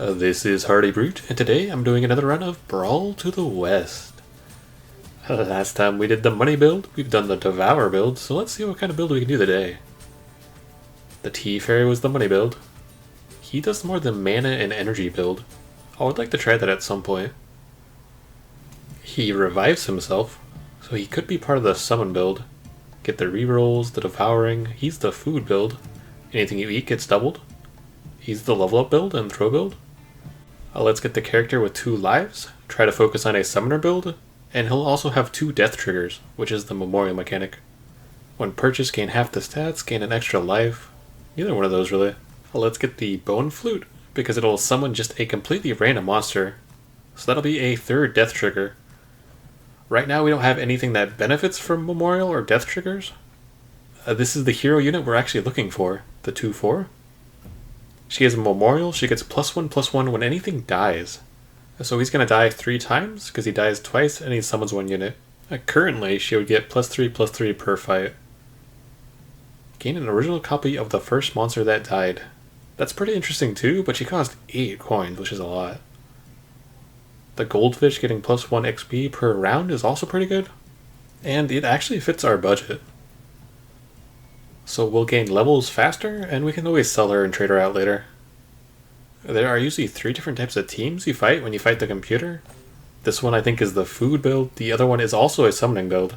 This is Hardy Brute, and today I'm doing another run of Brawl to the West. Last time we did the money build, we've done the Devour build, so let's see what kind of build we can do today. The Tea Fairy was the money build. He does more the mana and energy build. I would like to try that at some point. He revives himself, so he could be part of the summon build. Get the rerolls, the devouring, he's the food build. Anything you eat gets doubled. He's the level up build and throw build. Let's get the character with 2 lives, try to focus on a summoner build, and he'll also have 2 death triggers, which is the memorial mechanic. When purchased, gain half the stats, gain an extra life. Neither one of those really. Let's get the bone flute, because it'll summon just a completely random monster. So that'll be a 3rd death trigger. Right now we don't have anything that benefits from memorial or death triggers. This is the hero unit we're actually looking for, the 2/4. She has a memorial, she gets +1/+1 when anything dies. So he's going to die 3 times, because he dies twice and he summons 1 unit. Currently, she would get +3/+3 per fight. Gain an original copy of the first monster that died. That's pretty interesting too, but she cost 8 coins, which is a lot. The goldfish getting +1 XP per round is also pretty good. And it actually fits our budget. So we'll gain levels faster, and we can always sell her and trade her out later. There are usually 3 different types of teams you fight when you fight the computer. This one I think is the food build, the other one is also a summoning build.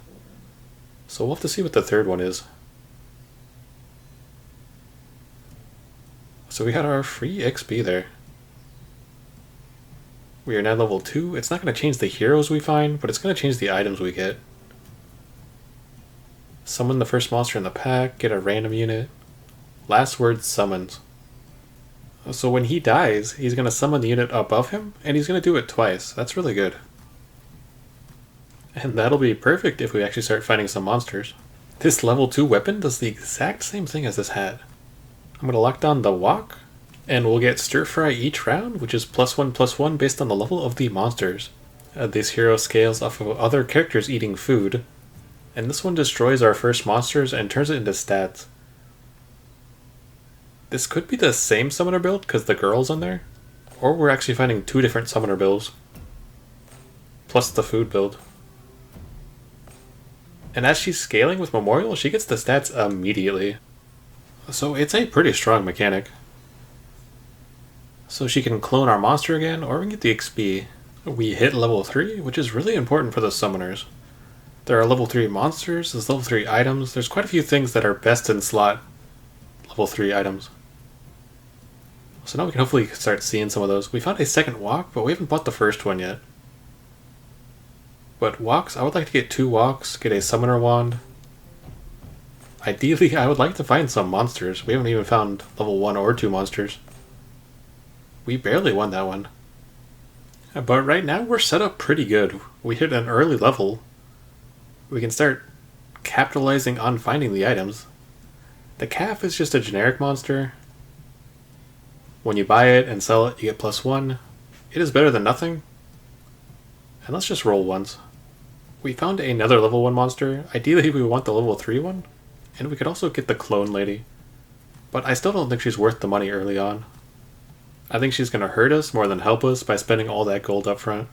So we'll have to see what the 3rd one is. So we had our free XP there. We are now level 2. It's not going to change the heroes we find, but it's going to change the items we get. Summon the first monster in the pack, get a random unit. Last word summons. So when he dies, he's going to summon the unit above him, and he's going to do it twice. That's really good. And that'll be perfect if we actually start fighting some monsters. This level 2 weapon does the exact same thing as this hat. I'm going to lock down the walk, and we'll get stir fry each round, which is +1/+1 based on the level of the monsters. This hero scales off of other characters eating food. And this one destroys our first monsters and turns it into stats. This could be the same summoner build because the girl's on there. Or we're actually finding 2 different summoner builds. Plus the food build. And as she's scaling with memorial, she gets the stats immediately. So it's a pretty strong mechanic. So she can clone our monster again, or we can get the XP. We hit level 3, which is really important for the summoners. There are level 3 monsters, there's level 3 items, there's quite a few things that are best in slot level 3 items. So now we can hopefully start seeing some of those. We found a 2nd walk, but we haven't bought the first one yet. But walks, I would like to get 2 walks, get a summoner wand. Ideally, I would like to find some monsters. We haven't even found level 1 or 2 monsters. We barely won that one. But right now we're set up pretty good. We hit an early level. We can start capitalizing on finding the items. The calf is just a generic monster. When you buy it and sell it, you get +1. It is better than nothing. And let's just roll once. We found another level 1 monster. Ideally we want the level 3 one. And we could also get the clone lady. But I still don't think she's worth the money early on. I think she's going to hurt us more than help us by spending all that gold up front.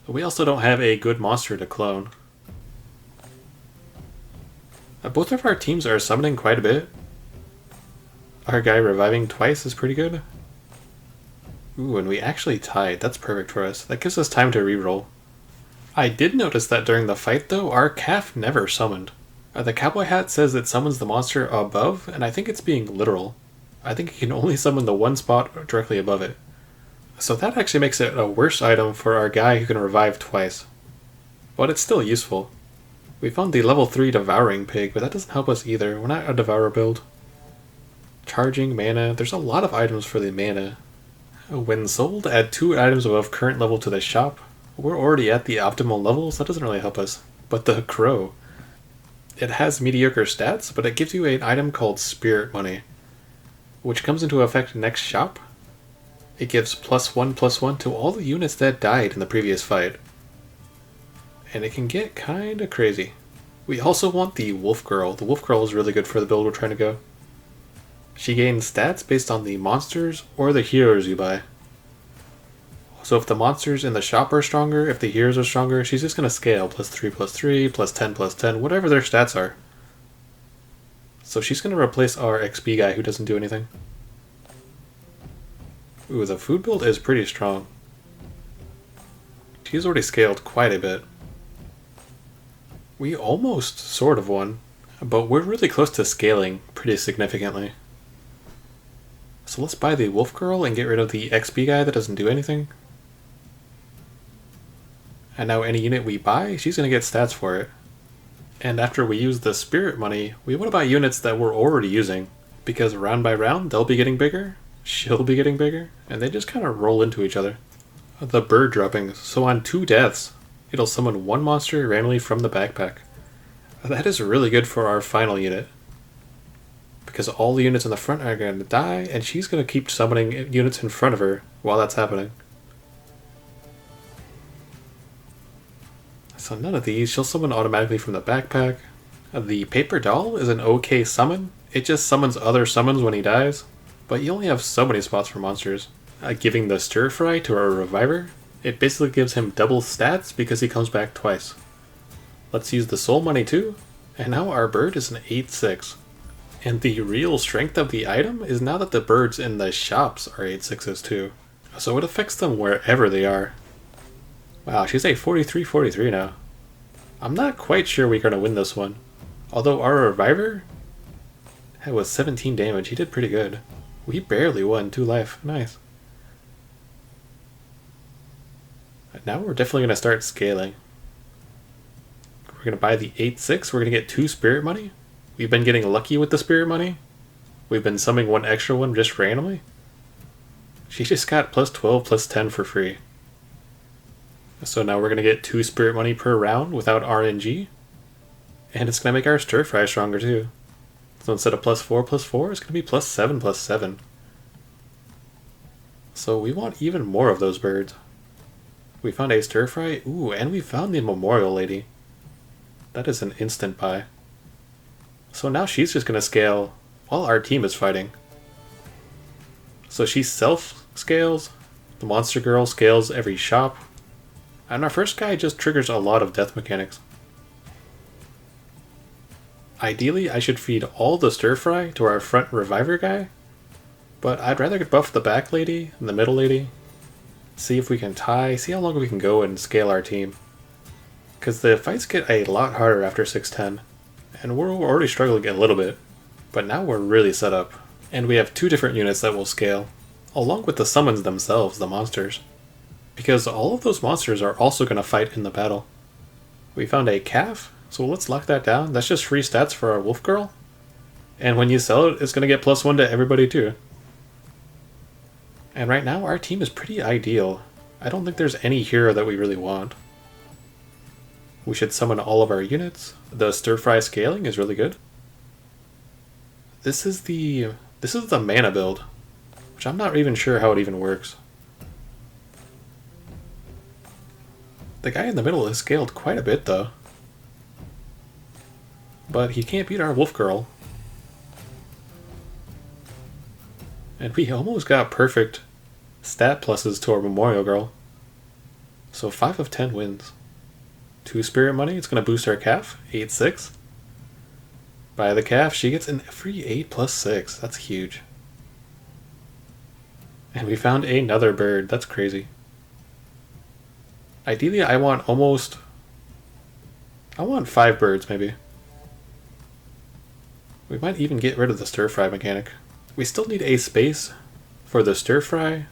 But we also don't have a good monster to clone. Both of our teams are summoning quite a bit. Our guy reviving twice is pretty good. Ooh, and we actually tied. That's perfect for us. That gives us time to reroll. I did notice that during the fight though, our calf never summoned. The cowboy hat says it summons the monster above, and I think it's being literal. I think it can only summon the one spot directly above it. So that actually makes it a worse item for our guy who can revive twice. But it's still useful. We found the level 3 devouring pig, but that doesn't help us either. We're not a devourer build. Charging mana. There's a lot of items for the mana. When sold, add 2 items above current level to the shop. We're already at the optimal levels, that doesn't really help us. But the crow. It has mediocre stats, but it gives you an item called spirit money, which comes into effect next shop. It gives +1/+1 to all the units that died in the previous fight. And it can get kinda crazy. We also want the Wolf Girl. The Wolf Girl is really good for the build we're trying to go. She gains stats based on the monsters or the heroes you buy. So if the monsters in the shop are stronger, if the heroes are stronger, she's just going to scale +3/+3, +10/+10, whatever their stats are. So she's going to replace our XP guy who doesn't do anything. Ooh, the food build is pretty strong. She's already scaled quite a bit. We almost sort of won, but we're really close to scaling pretty significantly. So let's buy the Wolf Girl and get rid of the XP guy that doesn't do anything. And now any unit we buy, she's going to get stats for it. And after we use the spirit money, we want to buy units that we're already using, because round by round they'll be getting bigger, she'll be getting bigger, and they just kind of roll into each other. The bird droppings, so on 2 deaths, it'll summon 1 monster randomly from the backpack. That is really good for our final unit, because all the units in the front are going to die, and she's going to keep summoning units in front of her while that's happening. So none of these, she'll summon automatically from the backpack. The paper doll is an okay summon. It just summons other summons when he dies, but you only have so many spots for monsters. Giving the stir fry to our reviver, it basically gives him double stats because he comes back twice. Let's use the soul money too, and now our bird is an 8/6. And the real strength of the item is now that the birds in the shops are 8/6s too, so it affects them wherever they are. Wow, she's a 43/43 now. I'm not quite sure we're going to win this one. Although our reviver was 17 damage, he did pretty good. We barely won 2 life, nice. Now we're definitely going to start scaling. We're going to buy the 8/6, we're going to get 2 spirit money. We've been getting lucky with the spirit money. We've been summoning 1 extra one just randomly. She just got +12, +10 for free. So now we're going to get 2 spirit money per round without RNG. And it's going to make our stir fry stronger too. So instead of +4/+4, it's going to be +7/+7. So we want even more of those birds. We found a stir fry. Ooh, and we found the memorial lady. That is an instant buy. So now she's just going to scale while our team is fighting. So she self-scales. The monster girl scales every shop. And our first guy just triggers a lot of death mechanics. Ideally, I should feed all the stir fry to our front reviver guy, but I'd rather buff the back lady and the middle lady. See if we can tie, see how long we can go and scale our team. Because the fights get a lot harder after 610, and we're already struggling a little bit, but now we're really set up. And we have 2 different units that will scale, along with the summons themselves, the monsters. Because all of those monsters are also going to fight in the battle. We found a calf, so let's lock that down. That's just free stats for our wolf girl. And when you sell it, it's going to get +1 to everybody too. And right now, our team is pretty ideal. I don't think there's any hero that we really want. We should summon all of our units. The stir fry scaling is really good. This is the mana build, which I'm not even sure how it even works. The guy in the middle has scaled quite a bit though. But he can't beat our wolf girl. And we almost got perfect stat pluses to our memorial girl. So 5 of 10 wins. 2 spirit money, it's going to boost our calf, 8/6. Buy the calf, she gets a free 8/6, that's huge. And we found another bird, that's crazy. Ideally, I want 5 birds, maybe. We might even get rid of the stir-fry mechanic. We still need a space for the stir-fry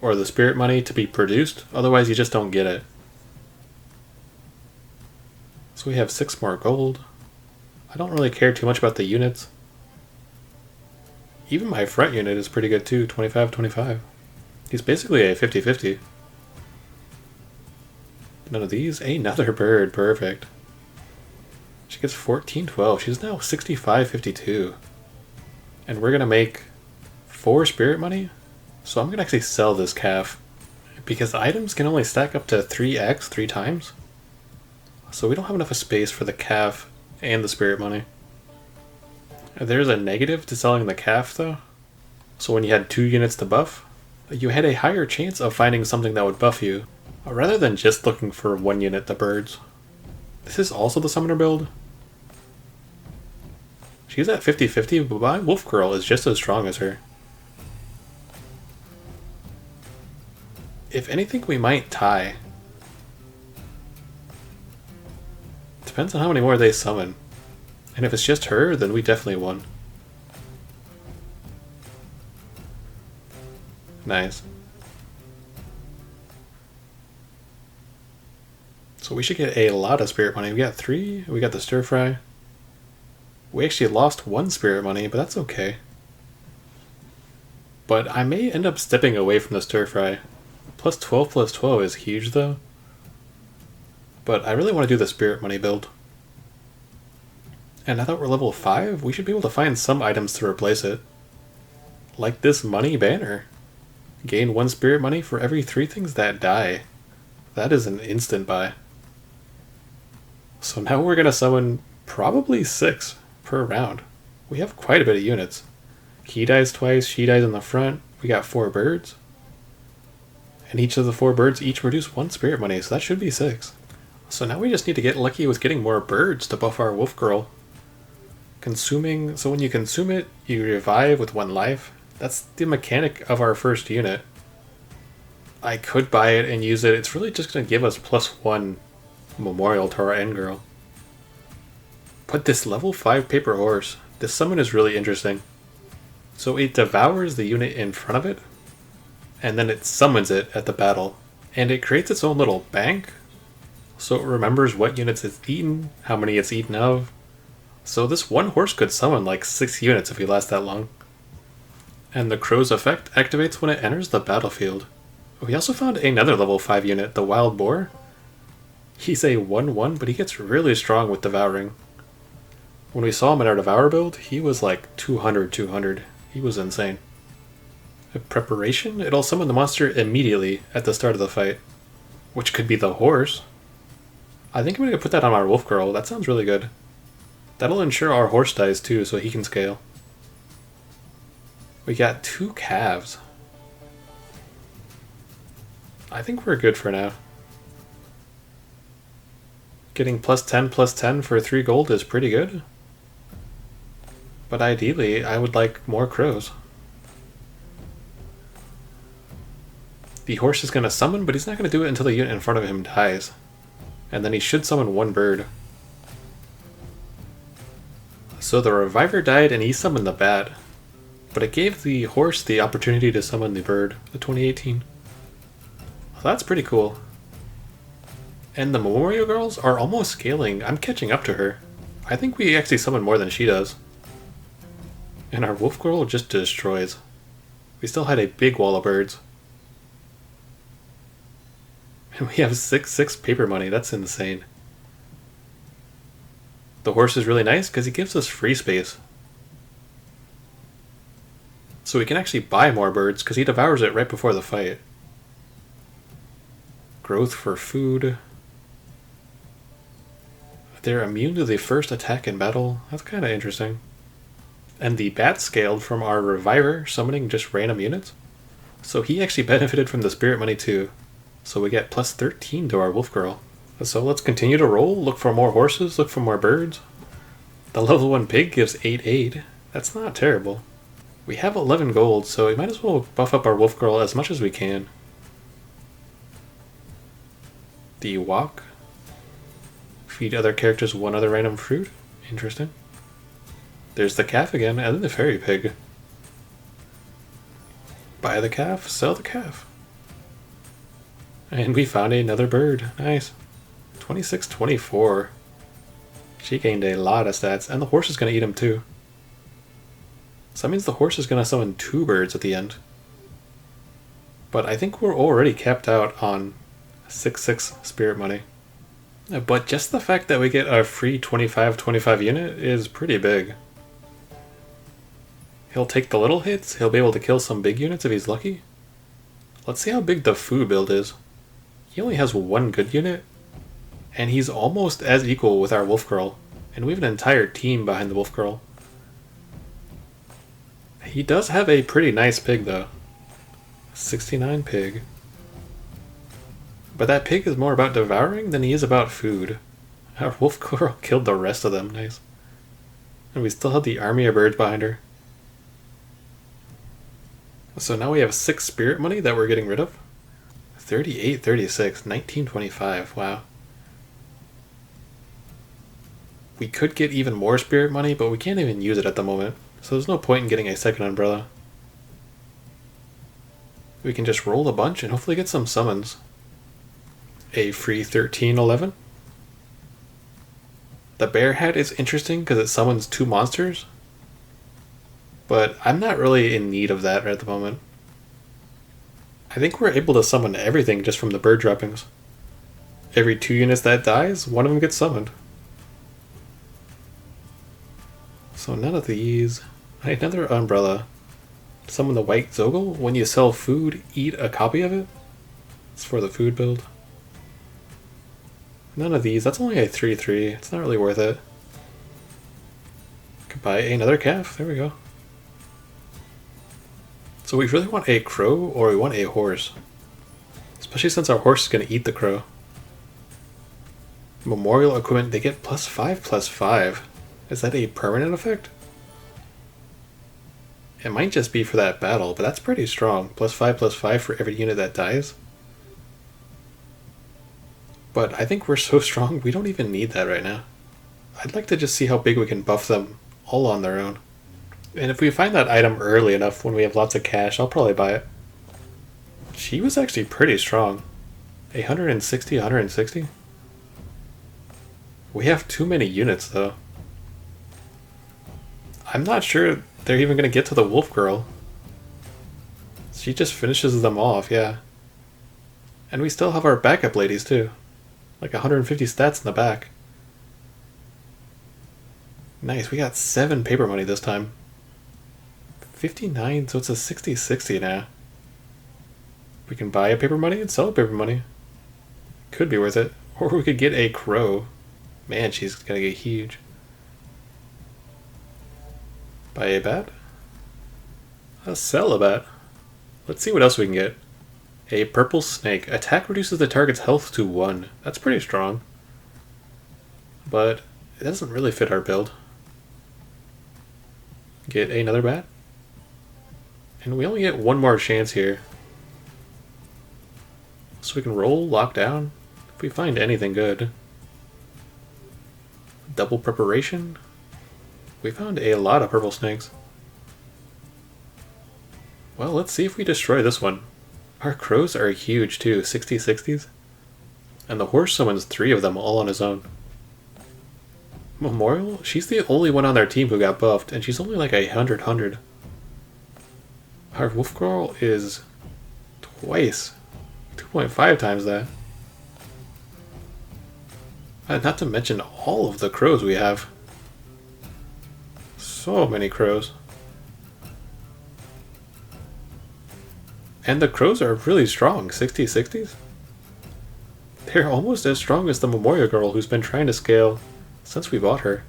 or the spirit money to be produced, otherwise you just don't get it. So we have 6 more gold. I don't really care too much about the units. Even my front unit is pretty good too, 25/25. He's basically a 50/50. None of these. Another bird. Perfect. She gets 14/12. She's now 65/52. And we're going to make 4 spirit money. So I'm going to actually sell this calf. Because items can only stack up to 3x 3 times. So we don't have enough space for the calf and the spirit money. There's a negative to selling the calf though. So when you had 2 units to buff, you had a higher chance of finding something that would buff you, rather than just looking for one unit, the birds. This is also the summoner build. She's at 50-50, but my wolf girl is just as strong as her. If anything, we might tie. Depends on how many more they summon. And if it's just her, then we definitely won. Nice. So we should get a lot of spirit money. We got 3, we got the stir fry. We actually lost 1 spirit money, but that's okay. But I may end up stepping away from the stir fry. Plus 12 is huge though. But I really want to do the spirit money build. And now that we're level 5, we should be able to find some items to replace it. Like this money banner. Gain 1 spirit money for every 3 things that die. That is an instant buy. So now we're going to summon probably 6 per round. We have quite a bit of units. He dies twice, she dies in the front. We got 4 birds. And each of the 4 birds each produce 1 spirit money, so that should be 6. So now we just need to get lucky with getting more birds to buff our wolf girl. Consuming, so when you consume it, you revive with 1 life. That's the mechanic of our first unit. I could buy it and use it. It's really just going to give us +1 memorial to our end girl. But this level 5 paper horse, this summon is really interesting. So it devours the unit in front of it, and then it summons it at the battle. And it creates its own little bank, so it remembers what units it's eaten, how many it's eaten of. So this one horse could summon like 6 units if he lasts that long. And the crow's effect activates when it enters the battlefield. We also found another level 5 unit, the wild boar. He's a 1/1, but he gets really strong with devouring. When we saw him in our devour build, he was like 200. He was insane. A preparation, it'll summon the monster immediately at the start of the fight, which could be the horse. I think I'm going to put that on our wolf girl. That sounds really good. That'll ensure our horse dies too, so he can scale. We got 2 calves. I think we're good for now. Getting +10/+10 for 3 gold is pretty good. But ideally, I would like more crows. The horse is going to summon, but he's not going to do it until the unit in front of him dies. And then he should summon 1 bird. So the reviver died and he summoned the bat. But it gave the horse the opportunity to summon the bird, the 2018. So that's pretty cool. And the memorial girls are almost scaling. I'm catching up to her. I think we actually summon more than she does. And our wolf girl just destroys. We still had a big wall of birds. And we have 6 paper money. That's insane. The horse is really nice because he gives us free space. So we can actually buy more birds because he devours it right before the fight. Growth for food. They're immune to the first attack in battle. That's kind of interesting. And the bat scaled from our reviver, summoning just random units. So he actually benefited from the spirit money too. So we get +13 to our wolf girl. So let's continue to roll, look for more horses, look for more birds. The level 1 pig gives 8 That's not terrible. We have 11 gold, so we might as well buff up our wolf girl as much as we can. The walk. Feed other characters 1 other random fruit. Interesting. There's the calf again, and then the fairy pig. Buy the calf, sell the calf. And we found another bird. Nice. 26-24. She gained a lot of stats, and the horse is going to eat him too. So that means the horse is going to summon 2 birds at the end. But I think we're already capped out on 6 spirit money. But just the fact that we get a free 25 unit is pretty big. He'll take the little hits, he'll be able to kill some big units if he's lucky. Let's see how big the food build is. He only has 1 good unit, and he's almost as equal with our wolf girl, and we have an entire team behind the wolf girl. He does have a pretty nice pig though. 69 pig. But that pig is more about devouring than he is about food. Our wolf girl killed the rest of them, nice. And we still have the army of birds behind her. So now we have 6 spirit money that we're getting rid of. 38, 36, 1925, wow. We could get even more spirit money, but we can't even use it at the moment. So there's no point in getting a second umbrella. We can just roll a bunch and hopefully get some summons. A free 1311. The bear hat is interesting because it summons 2 monsters. But I'm not really in need of that right at the moment. I think we're able to summon everything just from the bird droppings. Every 2 units that dies, one of them gets summoned. So none of these. Another umbrella. Summon the white Zoggle. When you sell food, eat a copy of it. It's for the food build. None of these. That's only a 3-3. It's not really worth it. Could buy another calf. There we go. So we really want a crow or we want a horse. Especially since our horse is going to eat the crow. Memorial equipment, they get +5/+5. Is that a permanent effect? It might just be for that battle, but that's pretty strong. +5/+5 for every unit that dies. But I think we're so strong, we don't even need that right now. I'd like to just see how big we can buff them all on their own. And if we find that item early enough when we have lots of cash, I'll probably buy it. She was actually pretty strong. 160, 160? We have too many units though. I'm not sure they're even going to get to the wolf girl. She just finishes them off, yeah. And we still have our backup ladies too. Like 150 stats in the back. Nice, we got 7 paper money this time. 59, so it's a 60-60 now. We can buy a paper money and sell a paper money. Could be worth it. Or we could get a crow. Man, she's gonna get huge. Buy a bat. Sell a bat. Let's see what else we can get. A purple snake. Attack reduces the target's health to 1. That's pretty strong. But it doesn't really fit our build. Get another bat. And we only get one more chance here. So we can roll, lock down, if we find anything good. Double preparation. We found a lot of purple snakes. Well, let's see if we destroy this one. Our crows are huge too, 60-60s. And the horse summons 3 of them all on his own. Memorial? She's the only one on their team who got buffed, and she's only like 100. Our wolf girl is twice, 2.5 times that. Not to mention all of the crows we have. So many crows. And the crows are really strong, 60-60s. They're almost as strong as the Memorial girl who's been trying to scale since we bought her.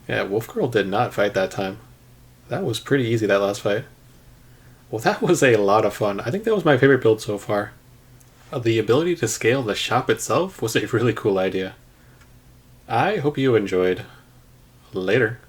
Yeah, Wolf Girl did not fight that time. That was pretty easy, that last fight. Well, that was a lot of fun. I think that was my favorite build so far. The ability to scale the shop itself was a really cool idea. I hope you enjoyed. Later.